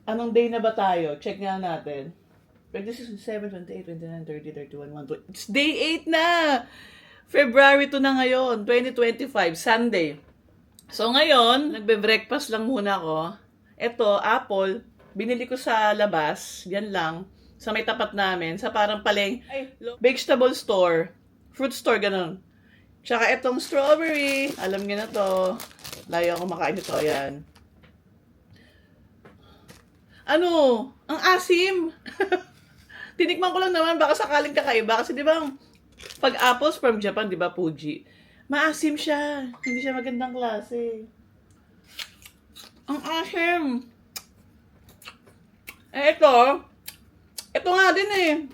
Anong day na ba tayo? Check nga natin. 26, 27, 28, 29, 30, 31, 1, 2. It's day 8 na! February 2 na ngayon, 2025, Sunday. So ngayon, nagbe-breakfast lang muna ako. Ito, apple, binili ko sa labas, yan lang, sa may tapat namin, sa parang vegetable store, fruit store, ganun. Tsaka itong strawberry, alam niyo na to, layo ako makain ito, ayan. Ano? Ang asim! Tinikman ko lang naman, baka sakaling kakaiba. Kasi di ba, pag apples from Japan, di ba, Fuji, maasim siya. Hindi siya magandang klase. Ang asim! Ito nga din eh.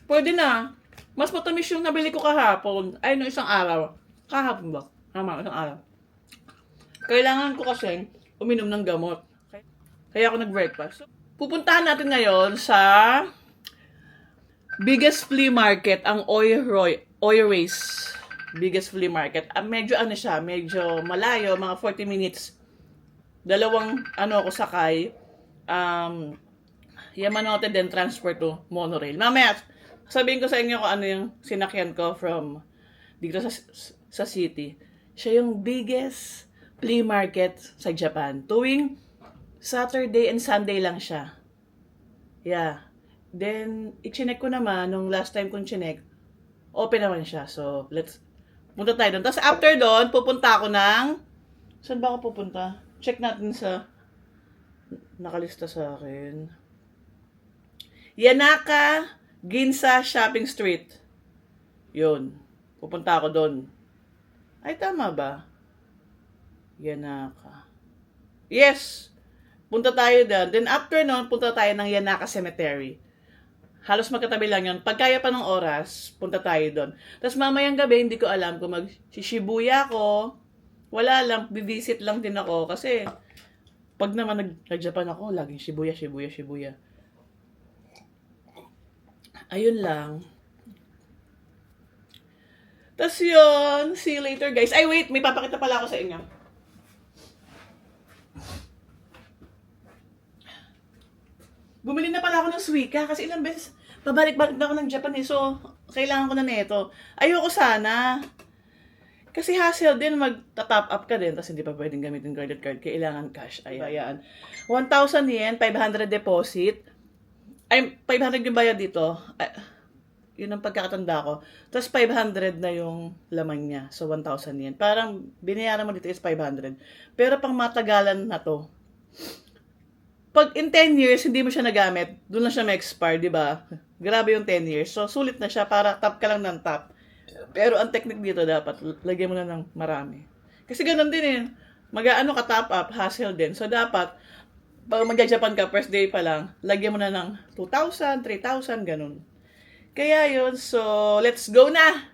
Pwede na. Mas matamis yung nabili ko kahapon. Ay, no, isang araw. Kahapon ba? Tama, isang araw. Kailangan ko kasi uminom ng gamot. Kaya ako nag-breakfast. Pupuntahan natin ngayon sa biggest flea market, ang Oiways biggest flea market. Medyo ano siya, medyo malayo, mga 40 minutes. Dalawang ako sakay. Yamanote then transfer to monorail. Mamaya, sabihin ko sa inyo kung ano yung sinakyan ko from dito sa city. Siya yung biggest flea market sa Japan. Tuwing Saturday and Sunday lang siya. Yeah. Then, i-chinek ko naman, nung last time kong chinek, open naman siya. So, punta tayo doon. Tapos after doon, pupunta ako ng, saan ba ako pupunta? Check natin sa, nakalista sa akin. Yanaka Ginza Shopping Street. Yun. Pupunta ako doon. Ay, tama ba? Yanaka. Yes! Punta tayo doon. Then after noon, punta tayo ng Yanaka Cemetery. Halos magkatabi lang yun. Pag kaya pa ng oras, punta tayo doon. Tapos mamayang gabi, hindi ko alam kung mag-Shibuya ako. Wala lang, bivisit lang din ako. Kasi, pag naman nag-Japan ako, laging Shibuya. Ayun lang. Tapos yun, see you later guys. Ay wait, may papakita pala ako sa inyo. Bumili na pala ako ng suika kasi ilang beses pabalik-balik na ako ng Japan eh. So, kailangan ko na nito. Ayoko sana. Kasi hassle din, mag-top up ka din. Tapos hindi pa pwedeng gamitin credit card. Kailangan cash. Ayan. 1,000 yen, 500 deposit. Ay, 500 yung bayad dito. Yun ang pagkakatanda ko. Tapos 500 na yung laman niya. So, 1,000 yen. Parang binayaran mo dito is 500. Pero pang matagalan na to. Pag in 10 years, hindi mo siya nagamit, doon na siya ma-expire, di ba? Grabe yung 10 years. So, sulit na siya para tap ka lang ng tap. Pero ang technique dito dapat, lagyan mo na ng marami. Kasi ganun din eh. Mag-ano ka top up, hassle din. So, dapat, pag mag-Japan ka, first day pa lang, lagyan mo na ng 2,000, 3,000, ganun. Kaya yun, so, let's go na!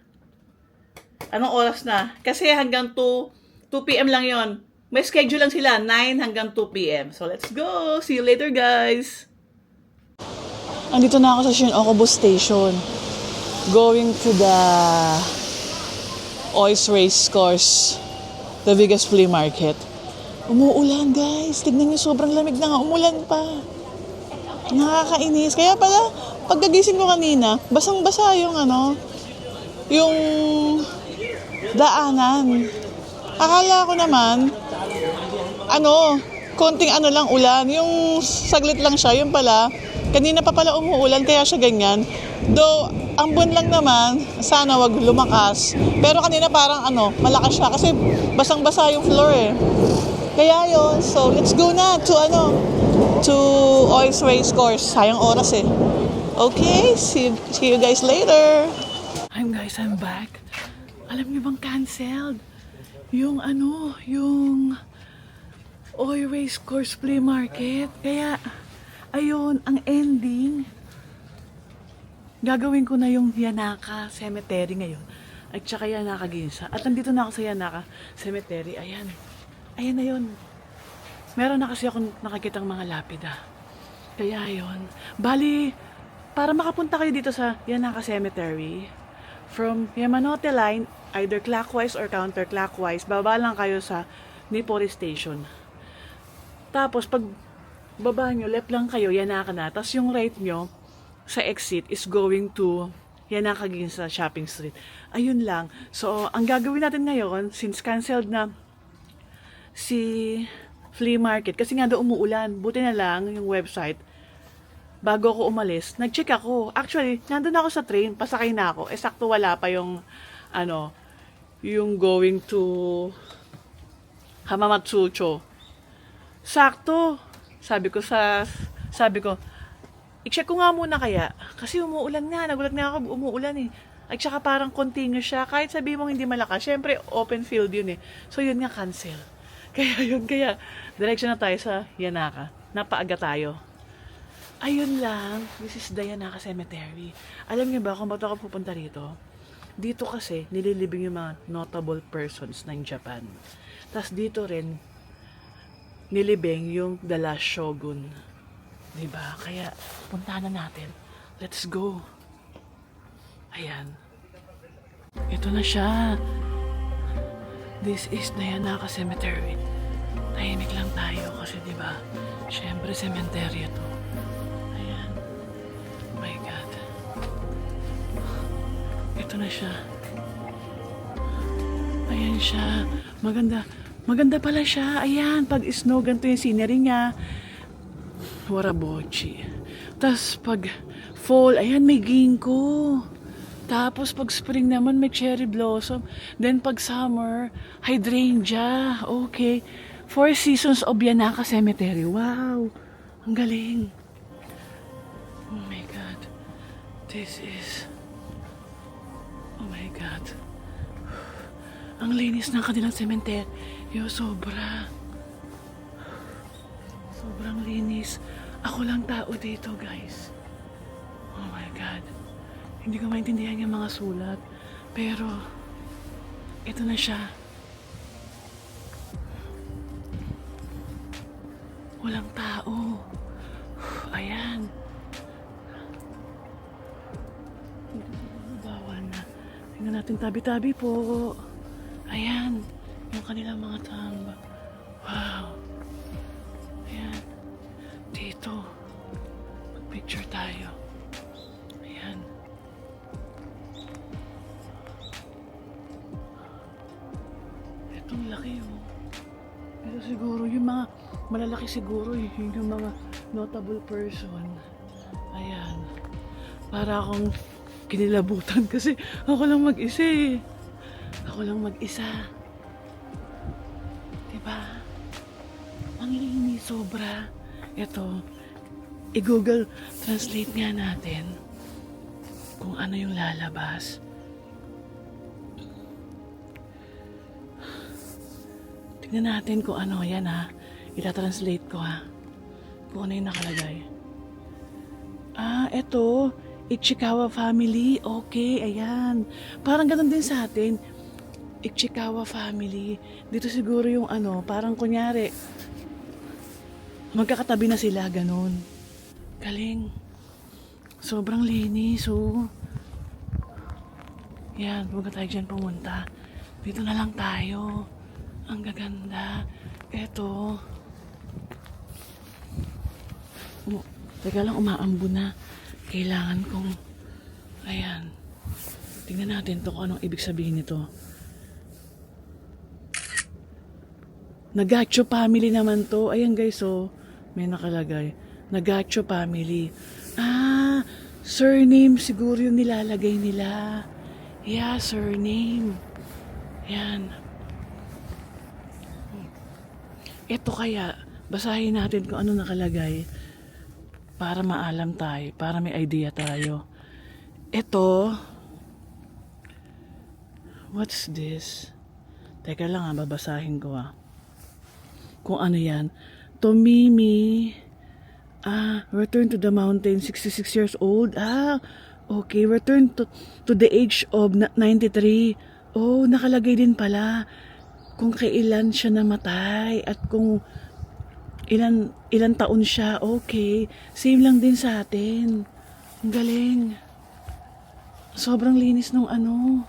Anong oras na? Kasi hanggang 2 p.m. lang yon. May schedule lang sila, 9 hanggang 2 p.m. So, let's go! See you later, guys! Andito na ako sa Shin-Okubo Station. Going to the Ois Race Course, the biggest flea market. Umuulan, guys. Tignan niyo, sobrang lamig na nga. Umulan pa. Nakakainis. Kaya pala, pagkagising ko kanina, basang-basa yung yung daanan. Akala ko naman, konting lang ulan. Yung saglit lang siya, yung pala, kanina pa pala umuulan, kaya siya ganyan. Though, ang buwan lang naman, sana wag lumakas. Pero kanina parang malakas siya kasi basang-basa yung floor eh. Kaya yun, so let's go na to Ois Race Course. Sayang oras eh. Okay, see you guys later. I'm back. Alam niyo bang canceled? Yung Ois Race Course Flea Market. Kaya, ayun, ang ending. Gagawin ko na yung Yanaka Cemetery ngayon. At saka Yanaka Ginza. At nandito na ako sa Yanaka Cemetery. Ayan. Ayan na yun. Meron na kasi akong nakikitang mga lapida. Kaya yun. Bali, para makapunta kayo dito sa Yanaka Cemetery, from Yamanote Line, either clockwise or counterclockwise, baba lang kayo sa Nippori Station. Tapos, pag baba nyo, left lang kayo, Yanaka na. Tapos yung right nyo, sa exit, is going to Yanaka Ginza Shopping Street. Ayun lang. So, ang gagawin natin ngayon, since canceled na si flea market, kasi nga daw umuulan, buti na lang yung website, bago ako umalis, nag-check ako. Actually, nandun ako sa train, pasakay na ako. Sakto wala pa yung, yung going to Hamamatsucho. Sakto. Sabi ko, i-check ko nga muna kaya. Kasi umuulan nga, nagulat nga ako, umuulan eh. At saka parang continuous siya. Kahit sabi mong hindi malakas, syempre open field yun eh. So yun nga, cancel. Kaya direction na tayo sa Yanaka. Napaaga tayo. Ayun lang, this is the Yanaka Cemetery. Alam niyo ba kung ba't ako pupunta rito? Dito kasi, nililibing yung mga notable persons ng Japan. Tapos dito rin, nilibing yung The Last Shogun. Diba? Kaya, puntahan na natin. Let's go. Ayan. Ito na siya. This is the Yanaka Cemetery. Tahimik lang tayo kasi diba, syempre cemetery ito. Ayan. Oh my God. Ito na siya. Ayan siya. Maganda. Maganda pala siya. Ayan, pag snow, ganito yung scenery niya. Warabochi. Tapos pag fall, ayan, may ginkgo. Tapos pag spring naman, may cherry blossom. Then pag summer, hydrangea. Okay. 4 seasons of Yanaka Cemetery. Wow. Ang galing. Oh my God. This is... Oh my God. Ang linis ng kanilang cemetery. Sobra. Sobrang linis. Ako lang tao dito, guys. Oh my God. Hindi ko maintindihan yung mga sulat. Pero, ito na siya. Walang tao. Ayan. Bawal na. Tingnan natin tabi-tabi po. Ayan. Yung kanilang mga tamba. Wow. Ayan. Dito. Mag-picture tayo. Ayan. Itong laki oh. Pero siguro yung mga malalaki siguro yung mga notable person. Ayan. Para akong kinilabutan kasi ako lang mag-isa eh. Ako lang mag-isa. Diba? Ang linis sobra. Ito, i-Google Translate nga natin kung ano yung lalabas. Tingnan natin kung ano. Yan ha. Ita-translate ko ha. Kung ano yung nakalagay. Eto. Ichikawa family. Okay, ayan. Parang ganun din sa atin. Ichikawa family. Dito siguro yung ano, parang kunyari, magkakatabi na sila, ganun. Galing. Sobrang linis, oh. Yan, huwag tayo dyan pumunta. Dito na lang tayo. Ang gaganda. Eto. Teka lang, umaambo na. Kailangan kong... Ayan. Tingnan natin to kung anong ibig sabihin nito. Nagacho family naman to. Ayan guys, oh. May nakalagay. Nagacho family. Surname siguro yung nilalagay nila. Yeah, surname. Yan. Ito kaya, basahin natin kung ano nakalagay. Para maalam tayo, para may idea tayo. Ito, what's this? Teka lang babasahin ko kung ano yan. Tomimi, return to the mountain, 66 years old. Okay, return to the age of 93. Oh, nakalagay din pala kung kailan siya namatay at kung ilan taon siya. Okay. Same lang din sa atin. Ang galing. Sobrang linis nung ano.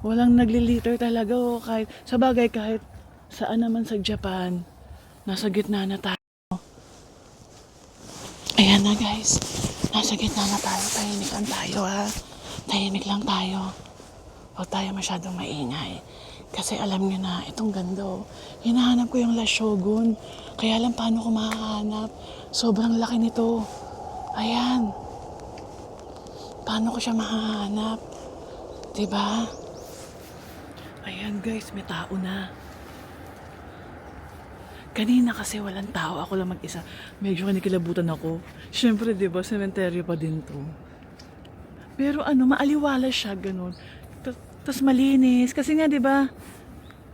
Walang nagliliter talaga. Oh. Kahit, sa bagay kahit saan naman sa Japan, nasa gitna na tayo. guys, nasa gitna na tayo. Tahimik lang tayo ha. Tahimik lang tayo. Huwag tayo masyadong maingay. Kasi alam nyo na, itong gando. Hinahanap ko yung Last Shogun. Kaya lang paano ko makahanap. Sobrang laki nito. Ayan. Paano ko siya mahahanap? Diba? Ayan guys, may tao na. Kanina kasi walang tao, ako lang mag-isa. Medyo kinikilabutan ako. Siyempre, di ba, sementeryo pa din to. Pero maaliwala siya, ganun. Tapos malinis. Kasi nga, di ba,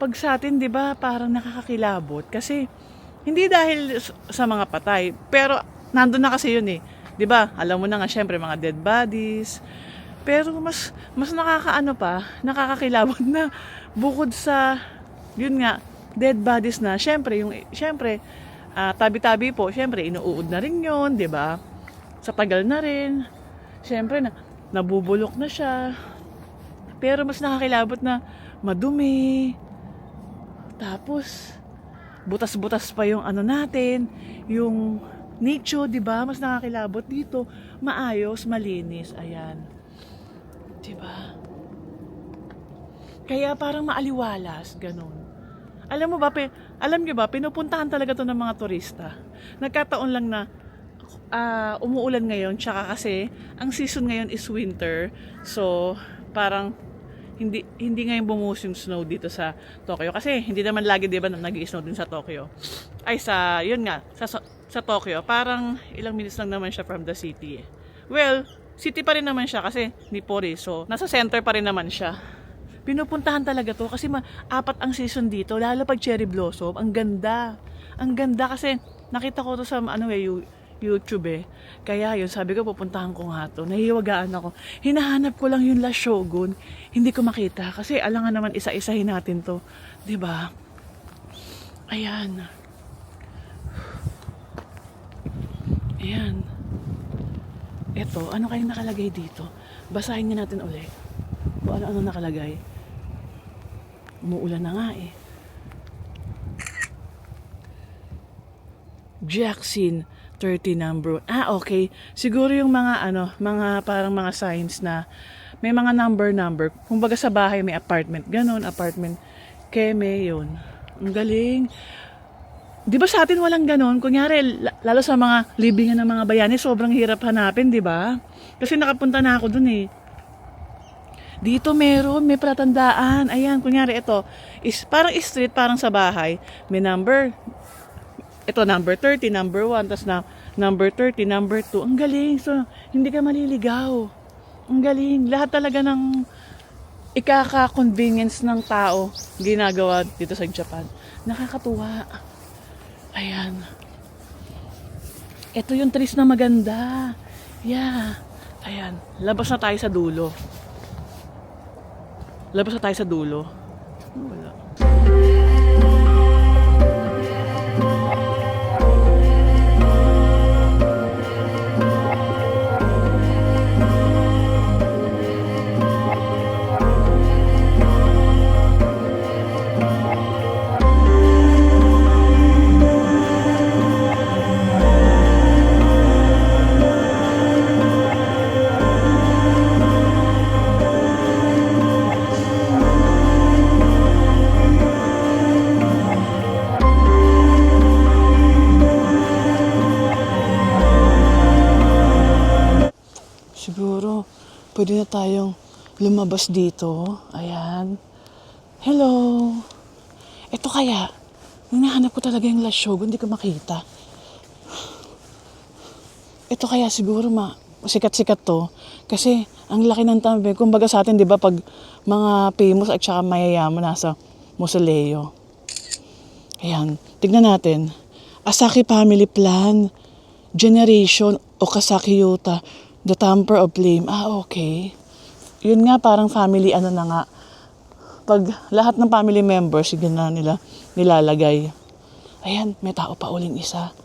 pag sa atin, di ba, parang nakakakilabot. Kasi, hindi dahil sa mga patay. Pero, nandun na kasi yun eh. Di ba, alam mo na nga, siyempre, mga dead bodies. Pero, mas nakakakilabot na bukod sa, yun nga, dead bodies na, syempre, tabi-tabi po, syempre, inuud na rin yun, di ba? Sa tagal na rin, syempre, nabubulok na siya. Pero mas nakakilabot na madumi. Tapos, butas-butas pa yung natin, yung nicho, di ba? Mas nakakilabot dito, maayos, malinis, ayan. Di ba? Kaya parang maaliwalas, ganun. Alam niyo ba, pinupuntahan talaga to ng mga turista. Nagkataon lang na umuulan ngayon, tsaka kasi ang season ngayon is winter. So, parang hindi ngayon bumuhos yung snow dito sa Tokyo. Kasi hindi naman lagi, di ba, nag-i-snow din sa Tokyo. Yun nga, sa Tokyo, parang ilang minutes lang naman siya from the city. Well, city pa rin naman siya kasi Nippori. So, nasa center pa rin naman siya. Pinupuntahan talaga to kasi 4 ang season dito, lalo pag cherry blossom. Ang ganda. Ang ganda kasi nakita ko to sa YouTube eh. Kaya yun, sabi ko pupuntahan ko nga to. Nahihiwagaan ako. Hinahanap ko lang yung Last Shogun. Hindi ko makita kasi alangan naman isa-isahin natin to. 'Di ba? Ayan. Ayan. Ito, ano kayong nakalagay dito? Basahin nga natin ulit. O ano nakalagay? Umuulan na nga eh. Jackson 30 number. Okay. Siguro yung mga parang mga signs na may mga number. Kumbaga sa bahay may apartment, ganun, apartment keme, yun. Ang galing. Di ba sa atin walang ganun? Kunyari, lalo sa mga libingan ng mga bayani, sobrang hirap hanapin, di ba? Kasi nakapunta na ako dun eh. Dito may palatandaan. Ayan, kunyari ito, parang street, parang sa bahay. May number. Ito, number 30, number 1, tapos number 30, number 2. Ang galing. So, hindi ka maliligaw. Ang galing. Lahat talaga ng ikaka-convenience ng tao ginagawa dito sa Japan. Nakakatuwa. Ayan. Ito yung trees na maganda. Yeah. Ayan. Labas na tayo sa dulo. Wala. Siguro, pwede na tayong lumabas dito. Ayan. Hello. Ito kaya, hinahanap ko talaga yung Last Shogun, hindi ko makita. Ito kaya siguro sikat-sikat to. Kasi, ang laki ng tambe. Kumbaga sa atin, di ba, pag mga famous at saka mayayaman nasa mausoleo. Ayan. Tignan natin. Asaki Family Plan. Generation Okazaki Yuta. The Temper of Flame. Okay. Yun nga, parang family, na nga. Pag lahat ng family members, yun na nila nilalagay. Ayan, may tao pa uling isa.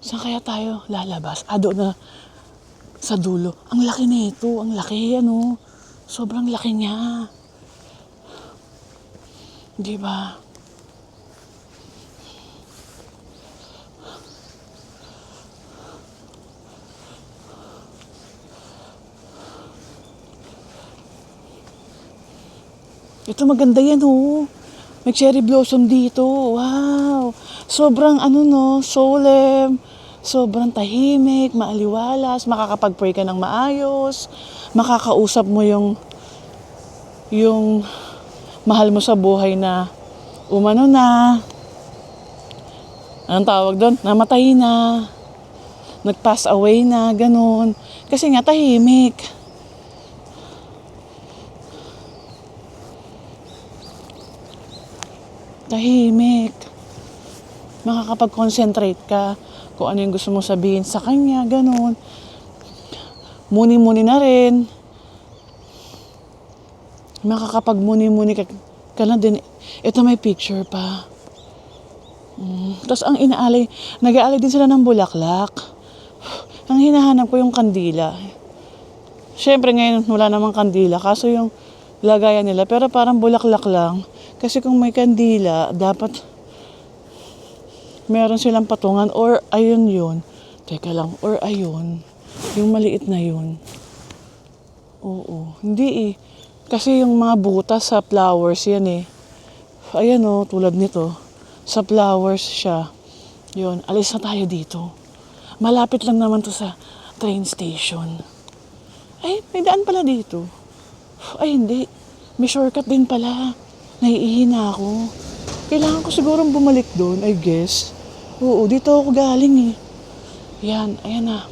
Saan kaya tayo lalabas? Doon na sa dulo. Ang laki nito. Ang laki, Sobrang laki niya. Di ba? Ito maganda yan, oh. May cherry blossom dito. Wow. Sobrang ano, no, solemn. Sobrang tahimik, maaliwalas, makakapag-pray ka ng maayos, makakausap mo yung mahal mo sa buhay na umano na, anong tawag doon? Namatay na, nag-pass away na, ganun. Kasi nga, tahimik. Tahimik. Makakapag-concentrate ka kung ano yung gusto mong sabihin sa kanya, ganun. Muni-muni na rin. Makakapag-muni-muni ka na din. Ito may picture pa. Tapos ang nag-aalay din sila ng bulaklak. Ang hinahanap ko yung kandila. Siyempre ngayon wala namang kandila, kaso yung lagayan nila, pero parang bulaklak lang. Kasi kung may kandila, dapat meron silang patungan, or ayun yun. Teka lang, or ayun. Yung maliit na yun. Oo, hindi eh. Kasi yung mga butas sa flowers yan eh. Ayan oh, tulad nito. Sa flowers siya. Yun, alis na tayo dito. Malapit lang naman to sa train station. Ay, may daan pala dito. Ay, hindi. May shortcut din pala. Naiihi na ako. Kailangan ko sigurong bumalik doon, I guess. Oo, dito ako galing eh. Yan, ayan na.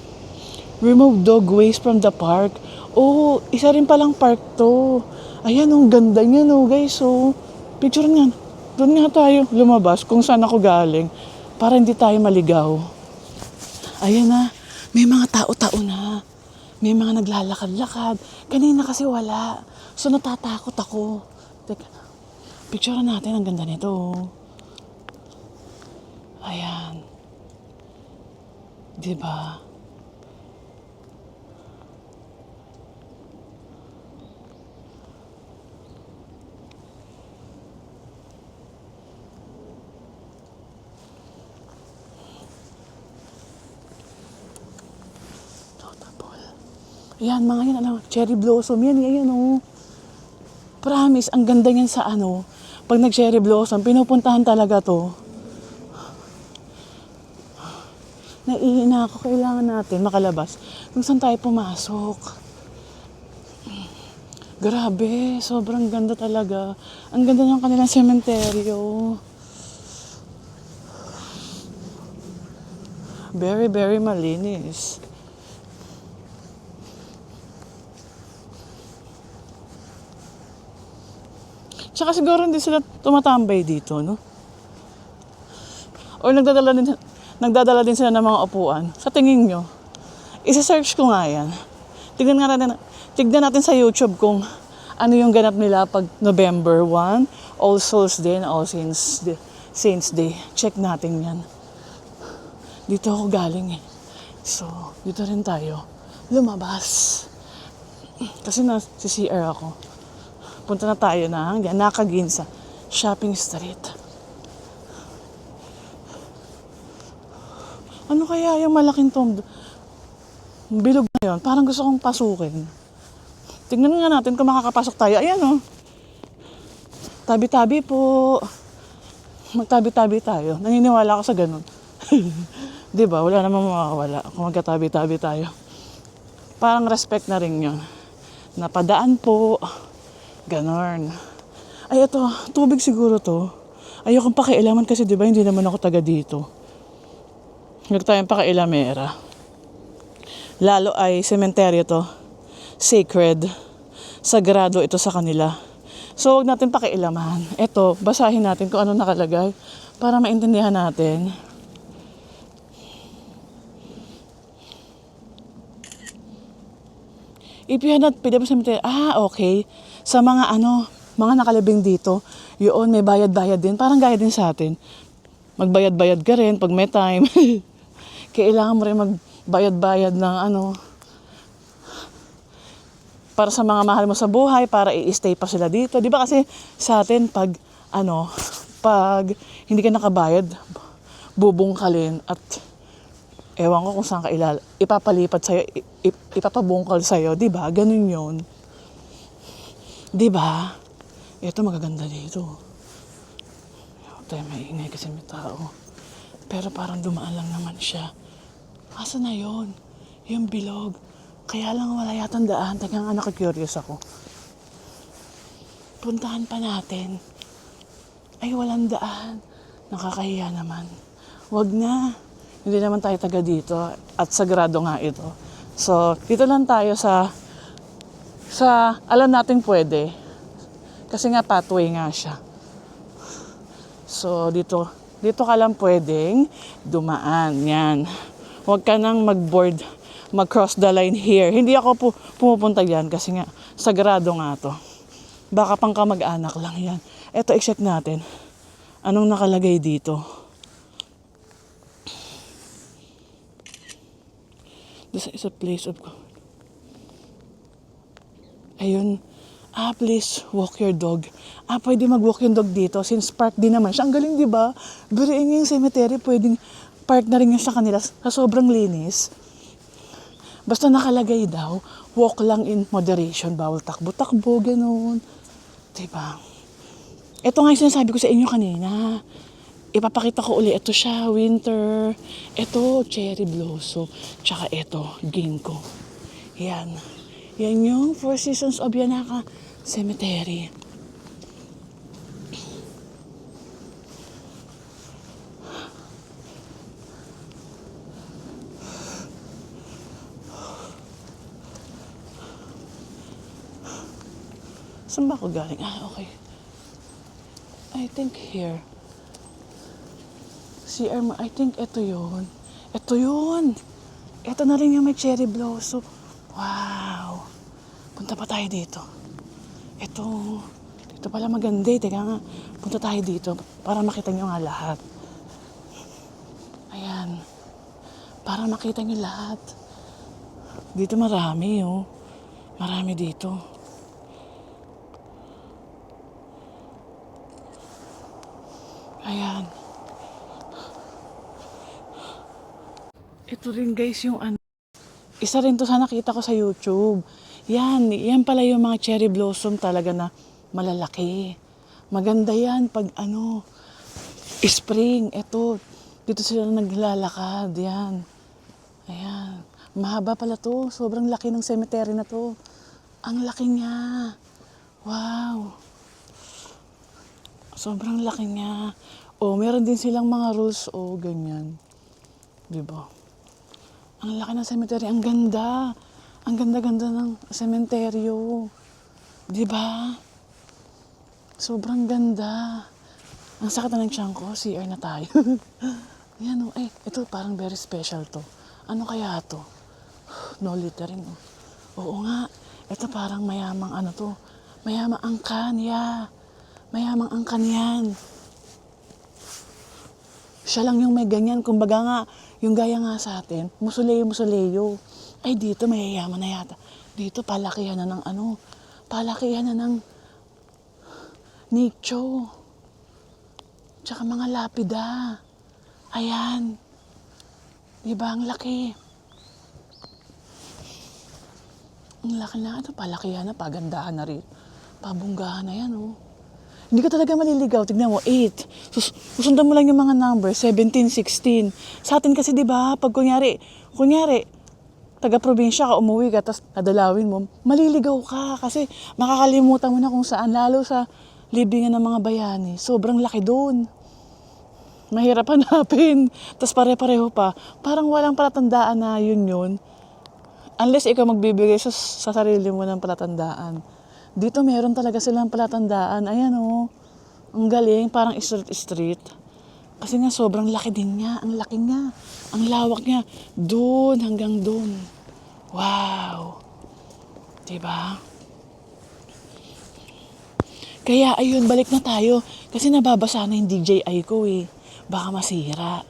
Remove dog waste from the park. Oo, isa rin palang park to. Ayan, ang ganda niya no, guys. So, picture nga. Doon nga tayo lumabas kung saan ako galing para hindi tayo maligaw. Ayan na, may mga tao-tao na. May mga naglalakad-lakad. Kanina kasi wala. So, natatakot ako. Teka, picture natin. Ang ganda nito. Ayan. Diba? Ayan, mga yan, ano, cherry blossom. Yan, yan, oh. Promise, ang ganda niyan sa ano. Pag nag-cherry blossom, pinupuntahan talaga to. Naiihi na ako. Kailangan natin makalabas kung saan tayo pumasok. Grabe, sobrang ganda talaga. Ang ganda ng kanilang sementeryo. Very, very malinis. Tsaka siguro hindi sila tumatambay dito, no? Or nagdadala din sila ng mga upuan. Sa tingin nyo, isa-search ko nga yan. Tignan natin sa YouTube kung ano yung ganap nila pag November 1, All Souls Day, All Saints Day. Check natin yan. Dito ako galing eh. So, dito rin tayo lumabas. Kasi si CR ako. Punta na tayo na Nakaginsa Shopping Street. Ano kaya yung malaking bilog na yun? Parang gusto kong pasukin. Tingnan nga natin kung makakapasok tayo. Ayan oh. Tabi-tabi po. Magtabi-tabi tayo. Naniniwala ako sa ganun. Diba? Wala namang mawawala kung magkatabi-tabi tayo. Parang respect na rin yun. Napadaan po. Ganon. Ay, ito. Tubig siguro to. Ayokong pakialaman kasi diba hindi naman ako taga dito. Huwag tayong pakailamera. Lalo ay sementeryo to. Sacred. Sagrado ito sa kanila. So, huwag natin pakialaman. Ito, basahin natin kung ano nakalagay para maintindihan natin. If you had not paid up cemetery, okay. Sa mga mga nakalibing dito, yun, may bayad-bayad din. Parang gaya din sa atin. Magbayad-bayad ka rin pag may time. Kailangan mo rin magbayad-bayad ng para sa mga mahal mo sa buhay, para i-stay pa sila dito. Di ba kasi sa atin, pag hindi ka nakabayad, bubungkalin at ewan ko kung saan ka ipapalipat sa'yo, ipapabungkal sa'yo, di ba? Ganun yun. Di ba? Ito magaganda dito. Tayo maingay kasi may tao. Pero parang dumaan lang naman siya. Asa na yun? Yung bilog. Kaya lang wala yatang daan. Teka nga, nakakurious ako. Puntahan pa natin. Ay, walang daan. Nakakahiya naman. Wag na. Hindi naman tayo taga dito. At sagrado nga ito. So, dito lang tayo sa alam natin pwede. Kasi nga pathway nga siya. So, dito ka lang pwedeng dumaan. Yan. Huwag ka nang mag-board, mag-cross the line here. Hindi ako pumupunta yan kasi nga, sagrado nga to. Baka pang kamag-anak lang yan. Eto, i-check natin. Anong nakalagay dito? This is a place of... Ayun. Please walk your dog. Pwede mag-walk yung dog dito since park din naman siya. Ang galing, di ba? Biriin yung cemetery, pwedeng park na rin yun sa kanila sa sobrang linis. Basta nakalagay daw, walk lang in moderation. Bawal takbo-takbo, ganun. Diba? Ito nga yung sinasabi ko sa inyo kanina. Ipapakita ko uli. Ito siya, winter. Ito, cherry blossom. Tsaka ito, ginkgo. Yan. Yan yung Four Seasons of Yanaka Cemetery. Saan ba ako galing? Okay. I think here. I think ito yun. Ito yun. Ito na rin yung may cherry blossom. Wow. Punta pa tayo dito. Ito pala maganda. Teka nga, punta tayo dito para makita nyo nga lahat. Ayan. Para makita nyo lahat. Dito marami, oh. Marami dito. Ayan. Ito rin guys yung isa rin to sa nakita ko sa YouTube. Yan pala yung mga cherry blossom talaga na malalaki. Maganda yan pag spring. Ito, dito sila naglalakad. Yan. Ayan. Mahaba pala to. Sobrang laki ng cemetery na to. Ang laki niya. Wow. Sobrang laki niya. Meron din silang mga rules. Ganyan. Diba? Ang laki ng cemetery. Ang ganda. Ang ganda-ganda ng sementeryo. Diba? Sobrang ganda. Ang sakit na ng tiyan ko. CR na tayo. Yan o. Ito parang very special to. Ano kaya to? No littering. Oo nga. Ito parang mayamang to. Mayamang angkan. Yeah. Mayamang angkan yan. Siya lang yung may ganyan. Kumbaga nga, yung gaya nga sa atin, musuleyo. Ay, dito mayayaman na yata. Dito palakihan na ng palakihan na ng nicho. Tsaka mga lapida. Ayan. Diba, ang laki. Ang laki na. Ito, palakihan na, pagandahan na rin. Pabunggahan na yan, oh. Hindi ka talaga maliligaw. Tignan mo, 8. Susundan mo lang yung mga number, 17, 16. Sa atin kasi, di ba, pag kunyari, taga-probinsya ka, umuwi ka, tapos nadalawin mo, maliligaw ka kasi makakalimutan mo na kung saan, lalo sa libingan ng mga bayani. Sobrang laki doon. Mahirap hanapin. Tapos pare-pareho pa. Parang walang palatandaan na yun. Unless ikaw magbibigay sa sarili mo ng palatandaan. Dito meron talaga silang palatandaan. Ayan oh. Ang galing. Parang street. Kasi nga sobrang laki din niya. Ang laki niya. Ang lawak niya. Doon hanggang doon. Wow. Diba? Kaya ayun, balik na tayo. Kasi nababasa na yung DJI ko eh. Baka masira.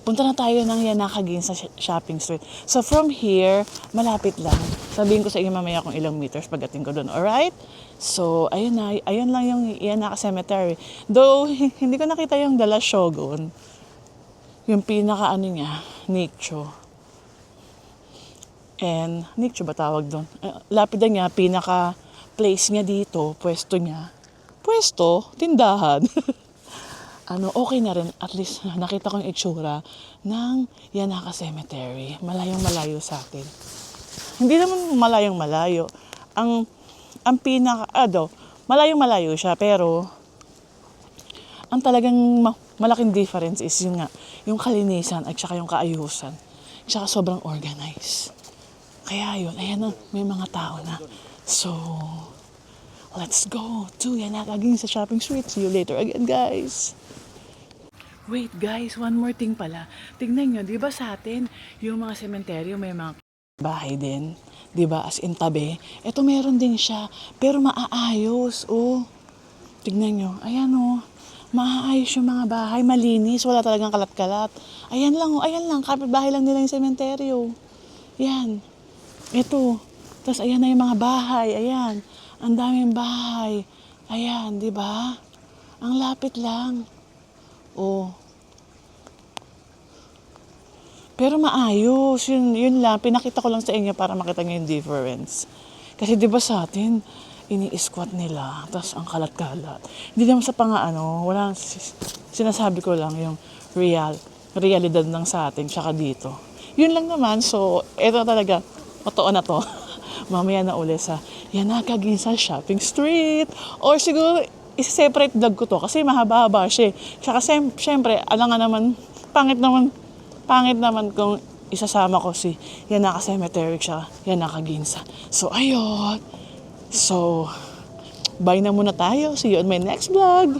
Punta na tayo ng Yanaka Ginza sa shopping street. So from here, malapit lang. Sabihin ko sa inyo mamaya kung ilang meters pagdating ko doon. Alright? So, ayun na. Ayun lang yung Yanaka Cemetery. Though, hindi ko nakita yung Dala Shogun. Yung pinaka niya, nicho. And, nicho ba tawag doon? Lapida niya, pinaka place niya dito, pwesto pwesto, tindahan. Okay na rin. At least nakita ko yung itsura ng Yanaka Cemetery. Malayong malayo sa atin. Hindi naman malayong malayo. Ang malayong malayo siya, pero ang talagang malaking difference is yung kalinisan at saka yung kaayusan. Tsaka sobrang organized. Kaya yun, ayan na, may mga tao na. So, let's go to Yanaka Ginza Shopping Street. See you later again, guys. Wait, guys, one more thing pala. Tingnan nyo, di ba sa atin, yung mga sementeryo may mga bahay din. Di ba? As in tabi. Ito meron din siya, pero maaayos. Oh, tignan nyo. Ayan oh. Maayos yung mga bahay, malinis, wala talagang kalat-kalat. Ayan lang, kapitbahay lang nila yung sementeryo. Yan. Ito. Tapos ayan na yung mga bahay, ayan. Ang daming bahay. Ayan, di ba? Ang lapit lang. Oh. Pero maayos, yun lang. Pinakita ko lang sa inyo para makita nyo yung difference. Kasi di ba sa atin, ini-squat nila, tapos ang kalat-kalat. Hindi naman sa wala, sinasabi ko lang yung realidad lang sa atin, tsaka dito. Yun lang naman, so, ito talaga, totoo na to. Mamaya na uli sa Yanaka Ginza Shopping Street. Or siguro, isa-separate vlog ko to, kasi mahaba-haba siya. Tsaka, syempre, pangit naman kung isasama ko si Yanaka Cemetery, tsaka Yanaka Ginza. So, ayun. So, bye na muna tayo. See you on my next vlog.